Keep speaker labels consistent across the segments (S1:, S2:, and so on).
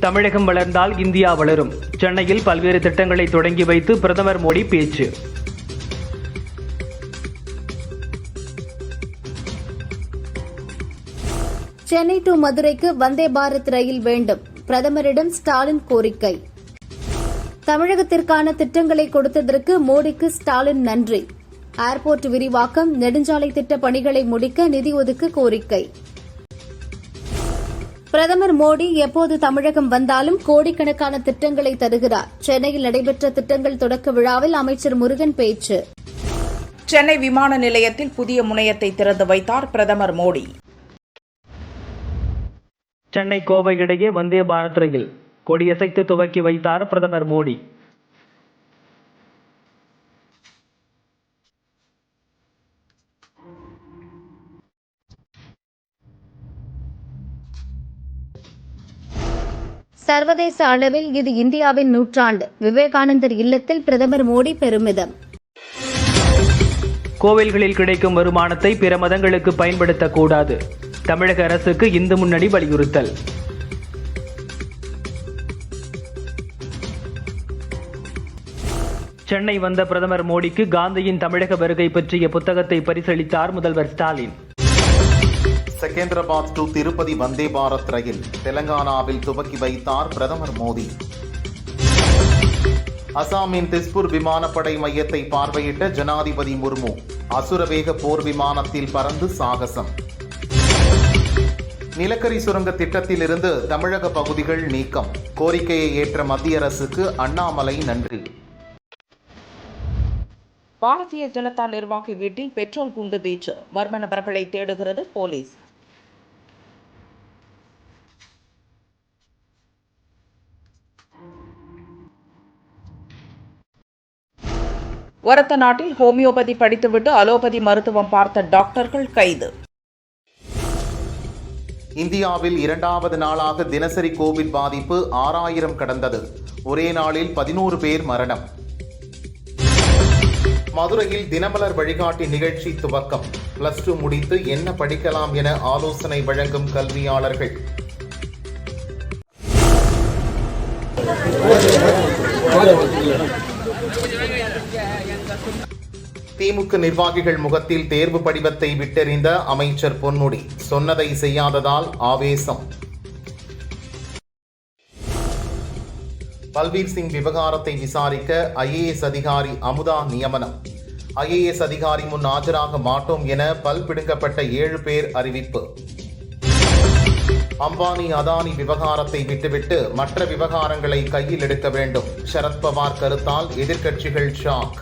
S1: தமிழகம் வளர்ந்தால் India வளரும். சென்னையில் பல்வேறு திட்டங்களை தொடங்கி வைத்து பிரதமர் மோடி பேச்சு.
S2: சென்னை டு மதுரைக்கு வந்தே பாரத் ரயில் வேண்டும். பிரதமரிடம் ஸ்டாலின் கோரிக்கை. தமிழகத்திற்கான திட்டங்களை கொடுத்ததற்கு மோடிக்கு ஸ்டாலின் நன்றி. ஏர்போர்ட் விரிவாக்கம், நெடுஞ்சாலை திட்ட பணிகளை முடிக்க நிதி ஒதுக்க கோரிக்கை. பிரதமர் மோடி எப்போது தமிழகம் வந்தாலும் கோடிக்கணக்கான திட்டங்களை தருகிறார். சென்னையில் நடைபெற்ற திட்டங்கள் தொடக்க விழாவில் அமைச்சர் முருகன் பேச்சு.
S3: சென்னை விமான நிலையத்தில் புதிய முனையத்தை திறந்து வைத்தார் பிரதமர் மோடி.
S1: சென்னை கோவை இடையே வந்தே பாரத் ரயில் கொடியசைத்து துவக்கி வைத்தார் பிரதமர் மோடி.
S2: சர்வதேச அளவில் இது இந்தியாவின் நூற்றாண்டு. விவேகானந்தர் இல்லத்தில் பிரதமர் மோடி பெருமிதம்.
S1: கோவில்களில் கிடைக்கும் வருமானத்தை பிற மதங்களுக்கு பயன்படுத்தக்கூடாது. தமிழக அரசுக்கு இந்து முன்னணி வலியுறுத்தல். சென்னை வந்த பிரதமர் மோடிக்கு காந்தியின் தமிழக வருகை பற்றிய புத்தகத்தை பரிசளித்தார் முதல்வர் ஸ்டாலின்.
S4: செகந்திராபாத் டு திருப்பதி வந்தே பாரத் ரயில் தெலங்கானாவில் துவக்கி வைத்தார் பிரதமர் மோடி. அசாமின் திஸ்பூர் விமானப்படை மையத்தை பார்வையிட்ட ஜனாதிபதி முர்மு அசுரவேக போர் விமானத்தில் பறந்து சாகசம். நிலக்கரி சுரங்க திட்டத்தில் இருந்து தமிழக பகுதிகள் நீக்கம். கோரிக்கையை ஏற்ற மத்திய அரசுக்கு அண்ணாமலை நன்றி.
S3: பாரதிய ஜனதா நிர்வாகி வீட்டில் பெட்ரோல் குண்டு வீச்சு. மர்ம நபர்களை தேடுகிறது போலீஸ். ஒரத்த நாட்டில் ஹோமியோபதி படித்துவிட்டு அலோபதி மருத்துவம் பார்த்த டாக்டர்கள் கைது.
S4: இந்தியாவில் 2வது நாளாக தினசரி கோவிட் பாதிப்பு 6000 கடந்தது. ஒரே நாளில் 11 பேர் மரணம். மதுரையில் தினமலர் வழிகாட்டி நிகழ்ச்சி துவக்கம். +2 முடித்து என்ன படிக்கலாம் என ஆலோசனை வழங்கும் கல்வியாளர்கள். திமுக நிர்வாகிகள் முகத்தில் தேர்வு படிவத்தை விட்டெறிந்த அமைச்சர் பொன்முடி. சொன்னதை செய்யாததால் ஆவேசம். பல்பீர் சிங் விவகாரத்தை விசாரிக்க IAS அதிகாரி அமுதா நியமனம். IAS அதிகாரி முன் ஆஜராக மாட்டோம் என பிடுங்கப்பட்ட 7 பேர் அறிவிப்பு. அம்பானி அதானி விவகாரத்தை விட்டுவிட்டு மற்ற விவகாரங்களை கையில் எடுக்க வேண்டும். சரத்பவார் கருத்தால் எதிர்க்கட்சிகள் ஷாக்.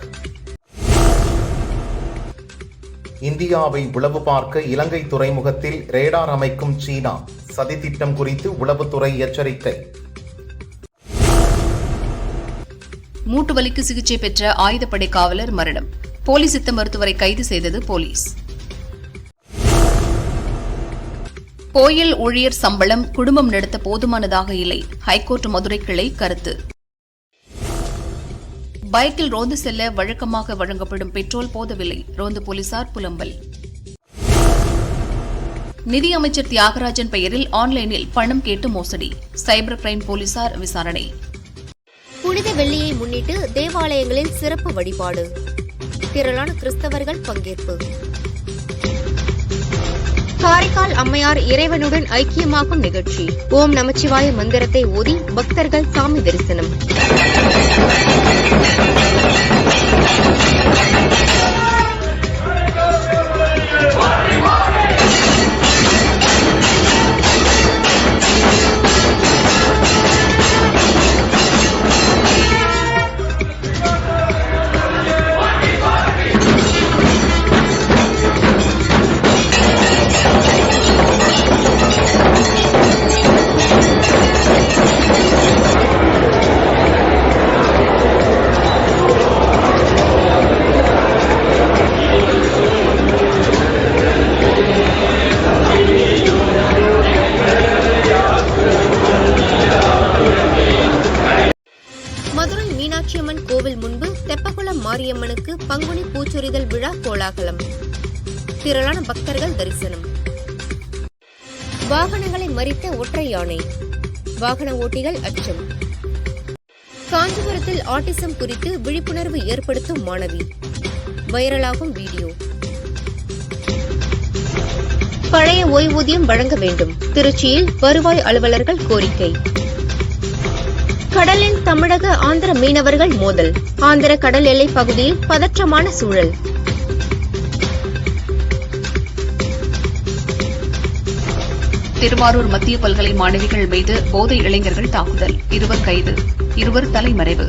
S4: இந்தியாவை உளவு பார்க்க இலங்கை துறைமுகத்தில் ரேடார் அமைக்கும் சீனா. சதித்திட்டம் குறித்து உளவுத்துறை எச்சரிக்கை.
S5: மூட்டு வலிக்கு சிகிச்சை பெற்ற ஆயுதப்படை காவலர் மரணம். போலி சித்த மருத்துவரை கைது செய்தது போலீஸ். கோயில் ஊழியர் சம்பளம் குடும்பம் நடத்த போதுமானதாக இல்லை. ஹைகோர்ட் மதுரை கிளை கருத்து. பைக்கில் ரோந்து செல்ல வழக்கமாக வழங்கப்படும் பெட்ரோல் போதவில்லை. ரோந்து போலீசார் புலம்பல். நிதியமைச்சர் தியாகராஜன் பெயரில் ஆன்லைனில் பணம் கேட்டு மோசடி. சைபர் கிரைம் போலீசார் விசாரணை.
S6: புனித வெள்ளியை முன்னிட்டு தேவாலயங்களில் சிறப்பு வழிபாடு. திரளான கிறிஸ்தவர்கள் பங்கேற்பு. காரைக்கால் அம்மையார் இறைவனுடன் ஐக்கியமாகும் நிகழ்ச்சி. ஓம் நமச்சிவாய மந்திரத்தை ஓதி பக்தர்கள் சாமி தரிசனம். மீனாட்சியம்மன் கோவில் முன்பு தெப்பக்குளம் மாரியம்மனுக்கு பங்குனி பூச்சொரிதல் விழா கோலாகலம். திரளான பக்தர்கள் தரிசனம். வாகனங்களை மறித்த ஒற்றை யானை. வாகன ஓட்டிகள் அச்சம். காஞ்சிபுரத்தில் ஆட்டிசம் குறித்து விழிப்புணர்வு ஏற்படுத்தும் மாணவி. வைரலாகும் வீடியோ. பழைய ஓய்வூதியம் வழங்க வேண்டும். திருச்சியில் வருவாய் அலுவலர்கள் கோரிக்கை. கடலில் தமிழக ஆந்திர மீனவர்கள் மோதல். ஆந்திர கடல் எல்லைப் பகுதியில் பதற்றமான சூழல்.
S5: திருவாரூர் மத்திய பல்கலை மாணவிகள் மீது போதை இளைஞர்கள் தாக்குதல். 2 கைது, 2 தலைமறைவு.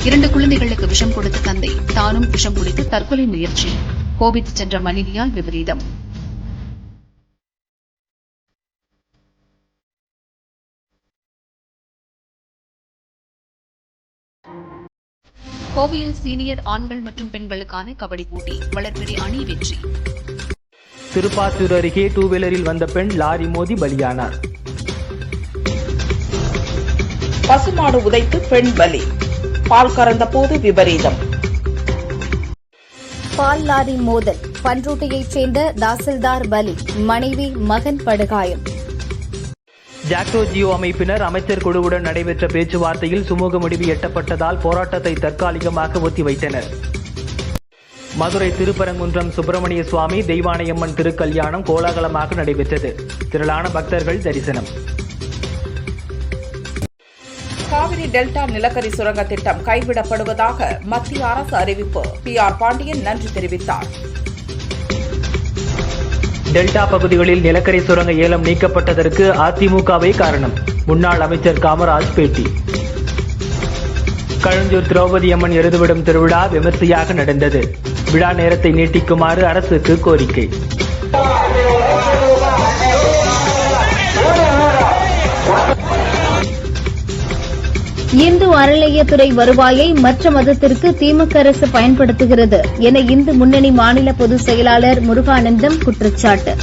S5: இரண்டு குழந்தைகளுக்கு விஷம் கொடுத்த தந்தை தானும் விஷம் குடித்து தற்கொலை முயற்சி. கோபித்து சென்ற மனைவியால் விபரீதம். கோவையில் சீனியர் ஆண்கள் மற்றும் பெண்களுக்கான கபடி போட்டி. வளர்பிறை அணி வெற்றி.
S1: திருப்பாத்தூர் அருகே டூவீலரில் வந்த பெண் லாரி மோதி பலியானார்.
S3: பசுமாடு உதைத்து பெண் பலி. பால் கறந்த போது விபரீதம்.
S2: பால் லாரி மோதல். பன்ருட்டியைச் சேர்ந்த தாசில்தார் பலி. மனைவி மகன் படுகாயம்.
S1: ஜாக்டோ ஜியோ அமைப்பினர் அமைச்சர் குழுவுடன் நடைபெற்ற பேச்சுவார்த்தையில் சுமூக முடிவு எட்டப்பட்டதால் போராட்டத்தை தற்காலிகமாக ஒத்திவைத்தனர். மதுரை திருப்பரங்குன்றம் சுப்பிரமணிய சுவாமி தெய்வானையம்மன் திருக்கல்யாணம் கோலாகலமாக நடைபெற்றது. திரளான பக்தர்கள் தரிசனம்.
S3: காவிரி டெல்டா நிலக்கரி சுரங்க திட்டம் கைவிடப்படுவதாக மத்திய அரசு அறிவிப்பு. PR பாண்டியன் நன்றி தெரிவித்தார்.
S1: டெல்டா பகுதிகளில் நிலக்கரி சுரங்க ஏலம் நீக்கப்பட்டதற்கு அதிமுகவே காரணம். முன்னாள் அமைச்சர் காமராஜ் பேட்டி. கழுஞ்சூர் திரௌபதி அம்மன் எருதுவிடும் திருவிழா விமர்சையாக நடந்தது. விழா நேரத்தை நீட்டிக்குமாறு அரசுக்கு கோரிக்கை.
S2: இந்து அறநிலையத்துறை வருவாயை மற்ற மதத்திற்கு திமுக அரசு பயன்படுத்துகிறது என இந்து முன்னணி மாநில பொதுச் செயலாளர் முருகானந்தம் குற்றச்சாட்டு.